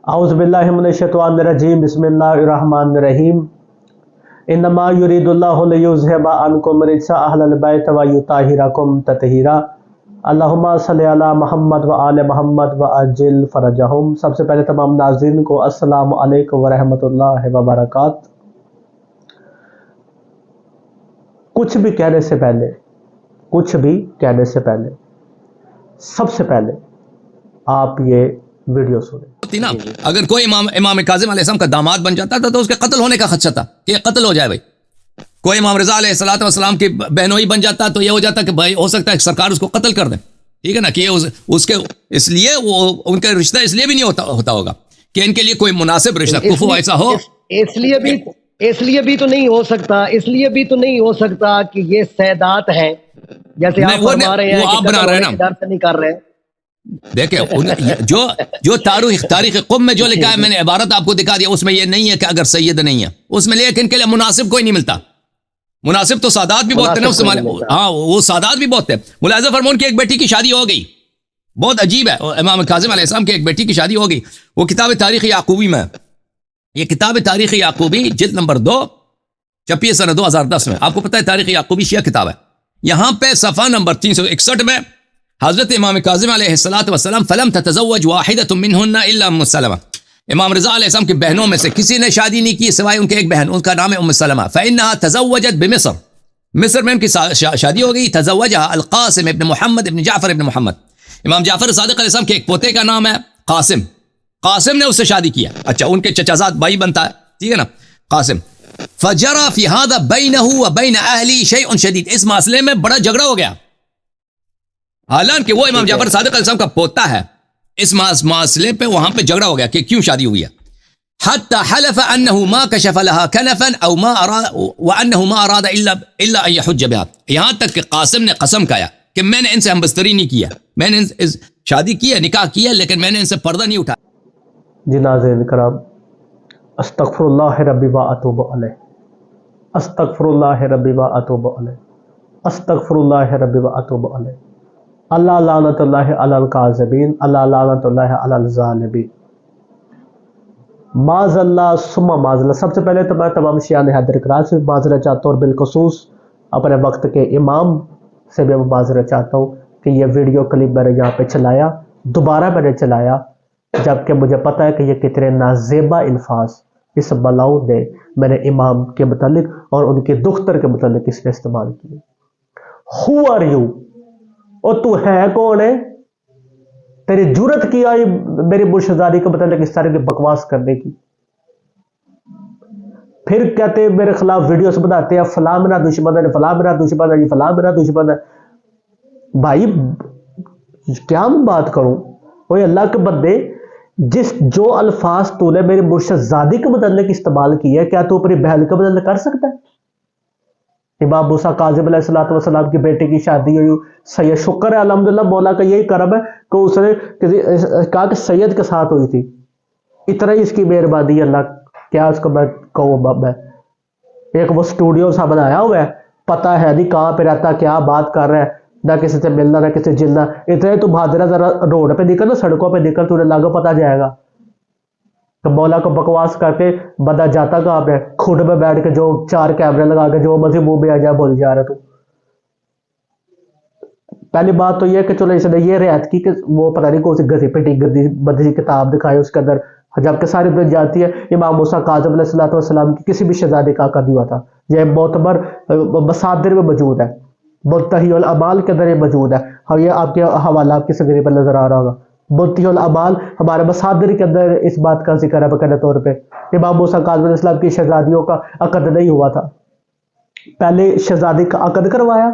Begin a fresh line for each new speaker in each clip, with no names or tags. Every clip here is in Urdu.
اعوذ باللہ من الشیطان الرجیم بسم اللہ الرحمن الرحیم انما یرید اللہ لیذھب عنکم رجس اہل البیت ویطہرکم تطہیرا اللہم صلی علی محمد و آل محمد وعجل فرجہم۔ سب سے پہلے تمام ناظرین کو السلام علیکم ورحمۃ اللہ وبرکاتہ۔ کچھ بھی کہنے سے پہلے سب سے پہلے آپ یہ ویڈیو سنیں۔
اگر کوئی امام کاظم علیہ السلام کا داماد بن جاتا تھا تو اس کے قتل ہونے کا خدشہ تھا کہ قتل ہو جائے بھائی۔ کوئی امام رضا علیہ السلام کی بہنوئی بن جاتا تو یہ ہو جاتا کہ بھائی ہو سکتا ہے کہ سرکار اس کو قتل کر دیں، ٹھیک ہے نا، کہ اس کے اس لیے وہ ان کا رشتہ اس لیے بھی نہیں ہوتا ہوگا کہ ان کے لیے کوئی مناسب رشتہ کفو ایسا ہو،
اس لیے بھی تو نہیں ہو سکتا کہ یہ سیدات ہیں جیسے آپ فرما رہے ہیں
آپ بنا رہے ہیں نا،
ڈر سے نہیں کر رہے ہیں۔
دیکھیں جو تاریخ قم میں جو لکھا ہے، میں نے عبارت آپ کو دکھا دیا، اس میں یہ نہیں ہے کہ اگر سید نہیں ہے، اس میں لیکن کے لیے مناسب کوئی نہیں ملتا۔ مناسب تو سادات بھی بہت تھے نا اس زمانے، ہاں وہ سادات بھی بہت تھے۔ ملاحظہ فرمون کی ایک بیٹی کی شادی ہو گئی، بہت عجیب ہے، امام کاظم علیہ السلام کی ایک بیٹی کی شادی ہو گئی۔ وہ کتاب تاریخ یعقوبی میں، یہ کتاب تاریخ یعقوبی جلد نمبر 2 چھپی ہے سنہ 2010 میں۔ آپ کو پتہ ہے تاریخ یعقوبی شیعہ کتاب ہے، یہاں پہ صفحہ نمبر 361 میں حضرت امام کاظم علیہ السلام فلم تتزوج واحدۃ منہن الا ام سلمہ، امام رضا علیہ السلام کی بہنوں میں سے کسی نے شادی نہیں کی سوائے ان کے ایک بہن، ان کا نام ہے ام سلمہ، فانها تزوجت بمصر، مصر میں ان کی شادی ہو گئی۔ تزوجها القاسم ابن محمد ابن جعفر ابن محمد، امام جعفر صادق علیہ السلام کے ایک پوتے کا نام ہے قاسم نے اس سے شادی کیا، اچھا ان کے چچا زاد بھائی بنتا ہے، ٹھیک ہے نا، قاسم۔ فجرى في هذا بينه وبين اهله شيء شديد، اس مسئلے میں بڑا جھگڑا ہو گیا، حالانکہ وہ امام جعفر صادق علیہ السلام کا پوتا ہے، اس مسئلے پہ وہاں پہ جھگڑا ہو گیا کہ کیوں شادی ہوئی ہے۔ حتى حلف انه ما كشف لها كنفا او ما اراد وانه ما اراد الا ان يحج بها، یہاں تک کہ قاسم نے قسم کھایا کہ میں نے ان سے ہمبستری نہیں کیا، میں نے شادی کی ہے، نکاح کیا، لیکن میں نے ان سے پردہ نہیں اٹھایا۔
جی ناظرین کرام، استغفر اللہ ربی و اتوب علیہ، استغفر اللہ ربی و اتوب علیہ، استغفر اللہ ربی و اتوب علیہ۔ اللہ لعنت اللہ علی الکاذبین، اللہ لعنت اللہ علی الظالمین۔ معاذ اللہ ثم معاذ اللہ۔ سب سے پہلے تو میں تمام شیعہ حیدر کرام سے معذرت چاہتا ہوں، اور بالخصوص اپنے وقت کے امام سے بھی معذرت چاہتا ہوں کہ یہ ویڈیو کلپ میں نے یہاں پہ چلایا، دوبارہ میں نے چلایا، جبکہ مجھے پتہ ہے کہ یہ کتنے نازیبا الفاظ اس ملعون نے میں نے امام کے متعلق اور ان کے دختر کے متعلق اس نے استعمال کیے۔ Who are you؟ اور تو ہے کون ہے؟ تیری جرت کیا میری مرشدزادی کے متعلق اس طرح کی بکواس کرنے کی؟ پھر کہتے ہیں میرے خلاف ویڈیوز بناتے ہیں، فلاں میرا دشمن ہے، فلاں میرا دشمن ہے، فلاں میرا دشمن ہے۔ بھائی کیا میں بات کروں؟ وہ اللہ کے بندے، جو الفاظ تو نے میری مرشدزادی کے متعلق استعمال کیے، کیا تو اپنی بہن کے متعلق کر سکتا ہے؟ امام موسیٰ کاظم علیہ السلام کی بیٹے کی شادی ہوئی، سید شکر ہے الحمدللہ، مولا کا یہی کرم ہے کہ اس نے کہا کہ سید کے ساتھ ہوئی تھی، اتنا ہی اس کی مہربانی ہے اللہ، کیا اس کو میں کہوں؟ میں ایک وہ اسٹوڈیو سا بنایا ہوا ہے، پتہ ہے نہیں کہاں پہ رہتا، کیا بات کر رہا ہے، نہ کسی سے ملنا نہ کسی سے جلنا، اتنا ہی تو بہادرہ ذرا روڈ پہ نکل، سڑکوں پہ نکل، تجھے لگا پتہ جائے گا کہ مولا کو بکواس کر کے بندہ جاتا کہاں پہ، کھڈ میں بیٹھ کے جو 4 کیمرے لگا کے جو مرضی منہ میں آ جائے بول جا رہا تو۔ پہلی بات تو یہ کہ چلو اس نے یہ رعایت کی کہ وہ پتہ نہیں کون سی گدھی پٹی گدی بدھی کتاب دکھائی اس کے اندر، جبکہ ساری دنیا جاتی ہے امام موسیٰ کاظم علیہ السلام کی کسی بھی شہزادے کا عقد نہیں ہوا تھا۔ یہ معتبر مصادر میں موجود ہے، منتہی الاعمال کے اندر یہ موجود ہے، اور یہ آپ کے حوالہ آپ کی سکرین پر نظر آ رہا ہوگا۔ منتہی الاعمال ہمارے مصادر کے اندر اس بات کا ذکر ہے باقاعدہ طور پہ، امام موسیٰ کاظم علیہ السلام کی شہزادیوں کا عقد نہیں ہوا تھا، پہلے شہزادی کا عقد کروایا،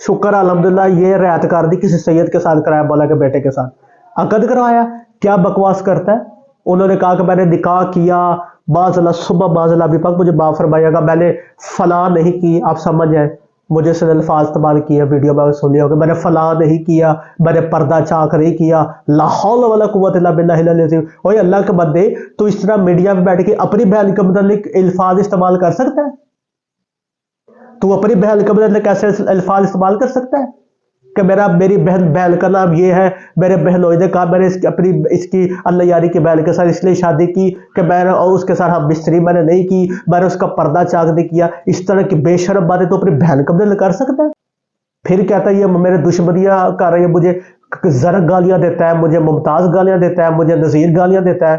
شکر الحمدللہ یہ رعایت کر دی، کسی سید کے ساتھ کرایا، مولا کے بیٹے کے ساتھ عقد کروایا۔ کیا بکواس کرتا ہے؟ انہوں نے کہا کہ میں نے نکاح کیا، معاذ اللہ صبح معاذ اللہ، ابھی تک مجھے معاف فرمائیے گا، میں نے فلاں نہیں کی، آپ سمجھ جائیں، مجھے سے الفاظ استعمال کیا، ویڈیو میں سن لیا ہوگا، میں نے فلاں نہیں کیا، میں نے پردہ چاک نہیں کیا، لا حول ولا قوت الا باللہ العظیم۔ اوے اللہ کے بندے، تو اس طرح میڈیا میں بیٹھ کے اپنی بہن کے متعلق الفاظ استعمال کر سکتا ہے؟ تو اپنی بہن کے متعلق ایسے الفاظ استعمال کر سکتا ہے؟ کہ میری بہن کا نام یہ ہے, میرے بہنوئی نے کہا میں نے اس کی اللہ یاری کی بہن کے ساتھ اس لیے شادی کی کہ میں نے اور اس کے ساتھ ہم بستری میں نے نہیں کی, میں نے اس کا پردہ چاک نہیں کیا. اس طرح کی بے شرم باتیں تو اپنی بہن کا بدل کر سکتا ہے. پھر کہتا ہے یہ میرے دشمنیاں کر رہی ہے, مجھے زرق گالیاں دیتا ہے, مجھے ممتاز گالیاں دیتا ہے, مجھے نذیر گالیاں دیتا ہے,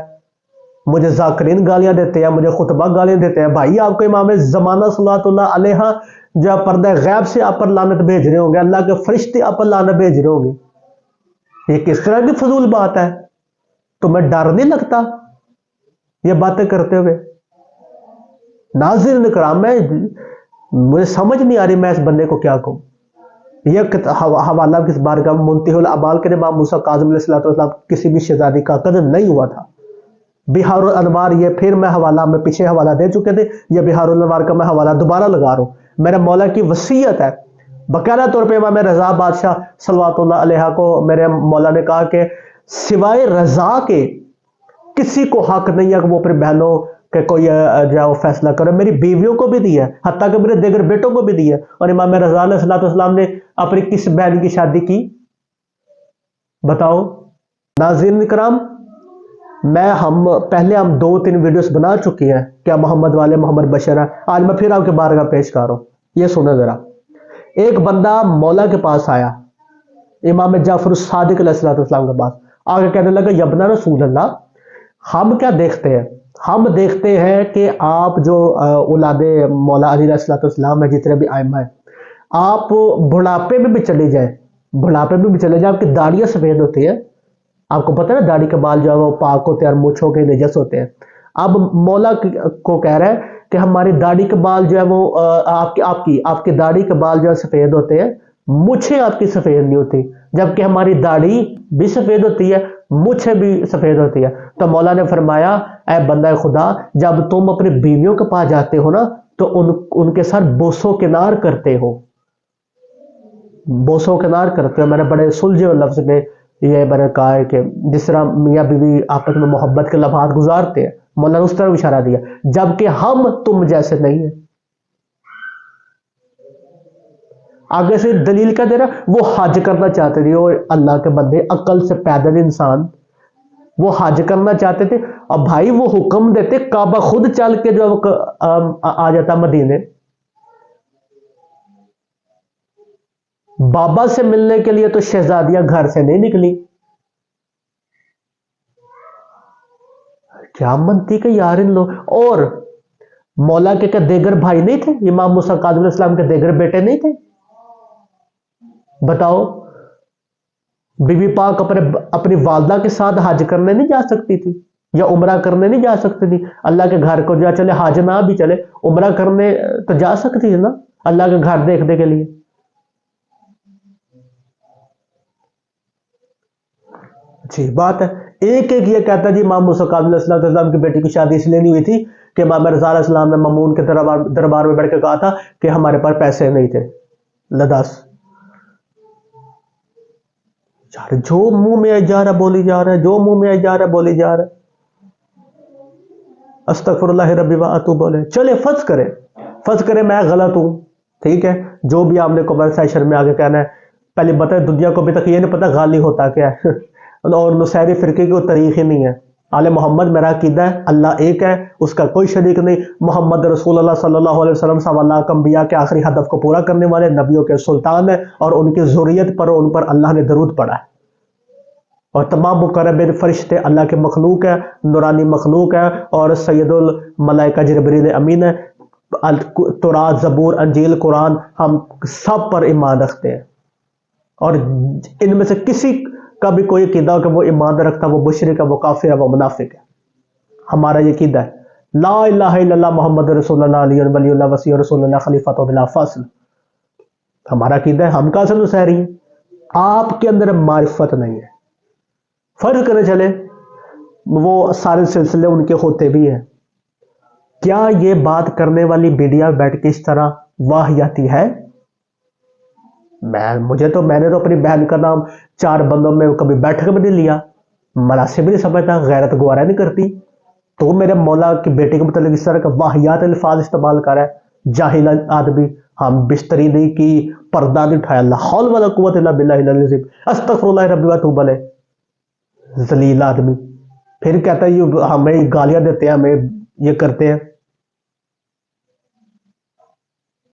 مجھے ذاکرین گالیاں دیتے ہیں, مجھے خطبہ گالیاں دیتے ہیں. بھائی آپ کو امام زمانہ صلی اللہ علیہ جو پردہ غیب سے آپ پر لعنت بھیج رہے ہوں گے, اللہ کے فرشتے آپ پر لعنت بھیج رہے ہوں گے, یہ کس طرح کی فضول بات ہے؟ تمہیں ڈر نہیں لگتا یہ باتیں کرتے ہوئے؟ ناظرین کرام, مجھے سمجھ نہیں آ رہی میں اس بندے کو کیا کہوں. یہ حوالہ کس بار کا منتہی الاعمال کے امام موسیٰ کاظم علیہ السلام کسی بھی شہزادی کا قدر نہیں ہوا تھا. بہار الانوار, یہ پھر میں حوالہ میں پیچھے حوالہ دے چکے تھے, یہ بہار الانوار کا میں حوالہ دوبارہ لگا رہا ہوں. میرے مولا کی وصیت ہے, باقاعدہ طور پہ امام رضا بادشاہ صلوات اللہ علیہ کو میرے مولا نے کہا کہ سوائے رضا کے کسی کو حق نہیں ہے کہ وہ اپنی بہنوں کہ کوئی جو وہ فیصلہ کرے. میری بیویوں کو بھی دیا ہے, حتیٰ کہ میرے دیگر بیٹوں کو بھی دیا ہے. اور امام رضا علیہ السلام نے اپنی کس بہن کی شادی کی بتاؤ؟ ناظرین کرام, ہم پہلے 2-3 ویڈیوز بنا چکے ہیں کیا محمد والے محمد بشر ہے. آج میں پھر آپ کے بارگاہ پیش کر رہا ہوں. یہ سنیں ذرا. ایک بندہ مولا کے پاس آیا, امام جعفر الصادق علیہ السلام کے پاس آگے کہنے لگا یبنا رسول اللہ, ہم کیا دیکھتے ہیں؟ ہم دیکھتے ہیں کہ آپ جو اولاد مولا علی علیہ السلام ہے, جتنے بھی ائمہ ہیں, آپ بڑھاپے میں بھی چلے جائیں, آپ کی داڑیاں سفید ہوتی ہیں. آپ کو پتہ ہے نا داڑھی کے بال جو ہے وہ پاک ہوتے ہیں اور مونچھوں کے نجس ہوتے ہیں. اب مولا کو کہہ رہا ہے کہ ہماری داڑھی کے بال جو ہے وہ آپ کی داڑھی کے بال جو ہے سفید ہوتے ہیں, مونچھیں آپ کی سفید نہیں ہوتی, جبکہ ہماری داڑھی بھی سفید ہوتی ہے, مونچھیں بھی سفید ہوتی ہے. تو مولا نے فرمایا اے بندہ خدا, جب تم اپنی بیویوں کے پاس جاتے ہو نا تو ان کے ساتھ بوسو کنار کرتے ہو. میں نے بڑے سلجھے لفظ میں یہ میں نے کہا ہے کہ جس طرح میاں بیوی آپس میں محبت کے لمحات گزارتے ہیں, مولا نے اس طرح اشارہ دیا, جبکہ ہم تم جیسے نہیں ہیں. آگے سے دلیل کیا دے رہا؟ وہ حج کرنا چاہتے تھے, اور اللہ کے بندے عقل سے پیدل انسان وہ حج کرنا چاہتے تھے, اور بھائی وہ حکم دیتے کعبہ خود چل کے جو آ جاتا مدینے. بابا سے ملنے کے لیے تو شہزادیاں گھر سے نہیں نکلی. کیا منتی کہ یار ان لوگ. اور مولا کے دیگر بھائی نہیں تھے؟ امام موسیٰ کاظم علیہ السلام کے دیگر بیٹے نہیں تھے؟ بتاؤ, بی بی پاک اپنی والدہ کے ساتھ حج کرنے نہیں جا سکتی تھی, یا عمرہ کرنے نہیں جا سکتی تھی؟ اللہ کے گھر کو جا چلے, حج نہ بھی چلے, عمرہ کرنے تو جا سکتی ہے نا اللہ کے گھر دیکھنے کے لیے. اچھی بات ہے. ایک یہ کہتا ہے جی امام موسیٰ کاظم علیہ السلام کی بیٹی کی شادی اس لیے نہیں ہوئی تھی کہ امام رضا علیہ السلام نے مامون کے دربار میں بیٹھ کے کہا تھا کہ ہمارے پاس پیسے نہیں تھے. لداس یار, جو منہ میں آئی جا رہا بولی جا رہا ہے, استغفر اللہ ربی و اتوب الیہ. چلے فرض کرے میں غلط ہوں, ٹھیک ہے, جو بھی آپ نے کمنٹ سیکشن میں آگے کہنا ہے. پہلے بتائیں دنیا کو ابھی تک یہ نہیں پتا غالی ہوتا کیا ہے, اور نصیری فرقے کی وہ طریق ہی نہیں ہے. آل محمد میرا عقیدہ ہے اللہ ایک ہے, اس کا کوئی شریک نہیں. محمد رسول اللہ صلی اللہ علیہ وسلم صلی اللہ کے انبیاء کے آخری ہدف کو پورا کرنے والے نبیوں کے سلطان ہے, اور ان کی ذریت پر ان پر اللہ نے درود پڑھا ہے. اور تمام مقربین فرشتے اللہ کے مخلوق ہے, نورانی مخلوق ہے, اور سید الملائکہ جبریل امین ہے. تورات, زبور, انجیل, قرآن ہم سب پر ایمان رکھتے ہیں, اور ان میں سے کسی کا بھی کوئی عقیدہ کہ وہ ایمان رکھتا, وہ مشرک ہے, وہ کافر ہے, وہ منافق ہے. ہمارا یہ عقیدہ ہے لا الہ الا اللہ محمد رسول اللہ علیہ ولی اللہ وسیع رسول اللہ خلیفۃ بلا فاصل. ہمارا عقیدہ ہے. ہم کہاں سے نصیری ہیں؟ آپ کے اندر معرفت نہیں ہے. فرض کرنے چلے وہ سارے سلسلے ان کے ہوتے بھی ہیں, کیا یہ بات کرنے والی بیڈیا بیٹھ کے اس طرح واہیاتی ہے؟ میں نے تو اپنی بہن کا نام 4 بندوں میں کبھی بیٹھ کے بھی نہیں لیا, مناسب نہیں سمجھتا, غیرت گوارا نہیں کرتی. تو میرے مولا کی بیٹی کے متعلق اس طرح کا واہیات الفاظ استعمال کر رہا ہے, جاہل آدمی. ہم بستری نہیں کی، پردہ نہیں اٹھایا، لا حول ولا قوت الا باللہ العلی العظیم، استغفر اللہ ربی و اتوب علیہ، ذلیل آدمی. پھر کہتا ہے یہ ہمیں گالیاں دیتے ہیں، ہمیں یہ کرتے ہیں.